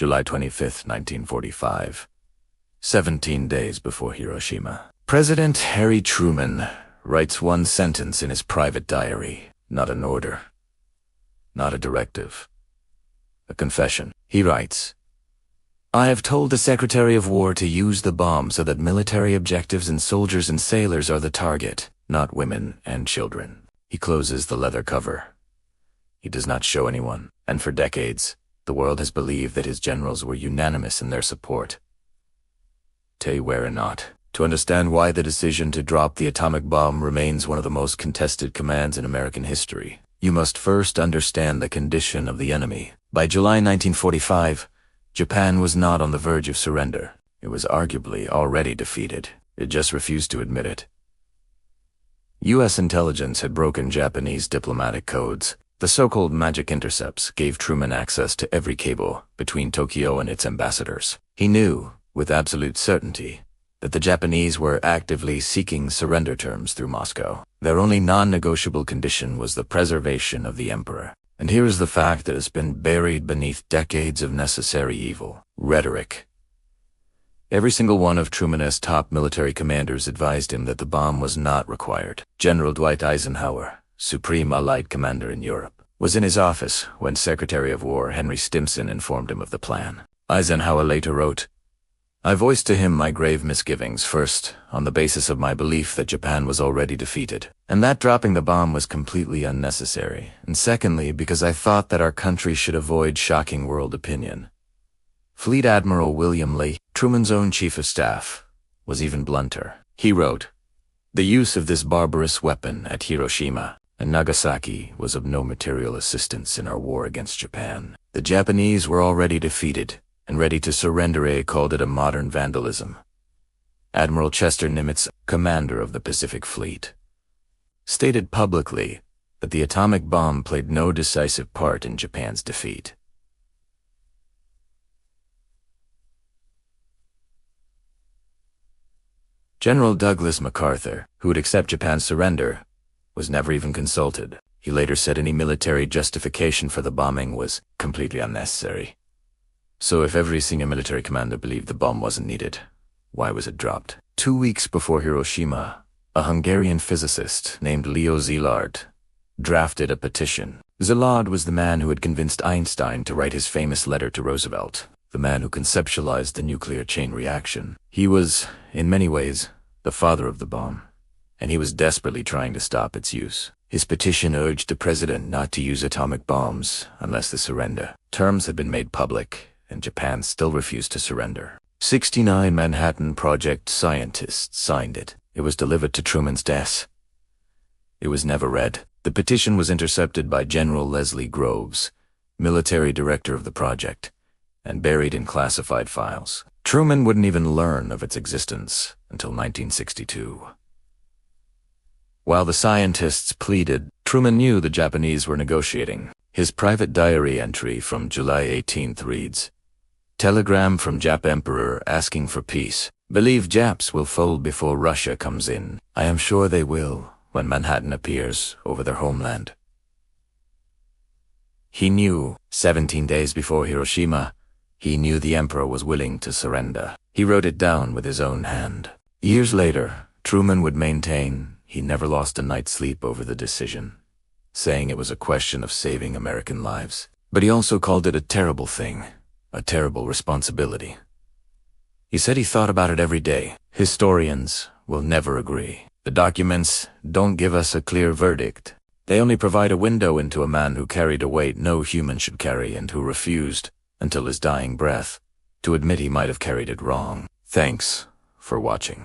July 25, 1945. 17 days before Hiroshima. President Harry Truman writes one sentence in his private diary. Not an order. Not a directive. A confession. He writes, "I have told the Secretary of War to use the bomb so that military objectives and soldiers and sailors are the target, not women and children." He closes the leather cover. He does not show anyone, and for decades, the world has believed that his generals were unanimous in their support. They were not. To understand why the decision to drop the atomic bomb remains one of the most contested commands in American history, you must first understand the condition of the enemy. By July 1945, Japan was not on the verge of surrender. It was arguably already defeated. It just refused to admit it. U.S. intelligence had broken Japanese diplomatic codes. The so-called magic intercepts gave Truman access to every cable between Tokyo and its ambassadors. He knew, with absolute certainty, that the Japanese were actively seeking surrender terms through Moscow. Their only non-negotiable condition was the preservation of the emperor. And here is the fact that has been buried beneath decades of necessary evil: rhetoric. Every single one of Truman's top military commanders advised him that the bomb was not required. General Dwight Eisenhower, Supreme Allied Commander in Europe, was in his office when Secretary of War Henry Stimson informed him of the plan. Eisenhower later wrote, "I voiced to him my grave misgivings, first, on the basis of my belief that Japan was already defeated, and that dropping the bomb was completely unnecessary, and secondly, because I thought that our country should avoid shocking world opinion." Fleet Admiral William Leahy, Truman's own chief of staff, was even blunter. He wrote, "The use of this barbarous weapon at Hiroshima and Nagasaki was of no material assistance in our war against Japan. The Japanese were already defeated and ready to surrender. He called it a modern vandalism." Admiral Chester Nimitz, commander of the Pacific Fleet, stated publicly that the atomic bomb played no decisive part in Japan's defeat. General Douglas MacArthur, who would accept Japan's surrender, was never even consulted. He later said any military justification for the bombing was completely unnecessary. So if every senior military commander believed the bomb wasn't needed, why was it dropped? 2 weeks before Hiroshima, a Hungarian physicist named Leo Szilard drafted a petition. Szilard was the man who had convinced Einstein to write his famous letter to Roosevelt, the man who conceptualized the nuclear chain reaction. He was, in many ways, the father of the bomb, and he was desperately trying to stop its use. His petition urged the president not to use atomic bombs unless the surrender. Terms had been made public, and Japan still refused to surrender. 69 Manhattan Project scientists signed it. It was delivered to Truman's desk. It was never read. The petition was intercepted by General Leslie Groves, military director of the project, and buried in classified files. Truman wouldn't even learn of its existence until 1962. While the scientists pleaded, Truman knew the Japanese were negotiating. His private diary entry from July 18th reads, "Telegram from Jap Emperor asking for peace. Believe Japs will fold before Russia comes in. I am sure they will when Manhattan appears over their homeland." He knew, 17 days before Hiroshima, he knew the emperor was willing to surrender. He wrote it down with his own hand. Years later, Truman would maintain he never lost a night's sleep over the decision, saying it was a question of saving American lives. But he also called it a terrible thing, a terrible responsibility. He said he thought about it every day. Historians will never agree. The documents don't give us a clear verdict. They only provide a window into a man who carried a weight no human should carry and who refused, until his dying breath, to admit he might have carried it wrong. Thanks for watching.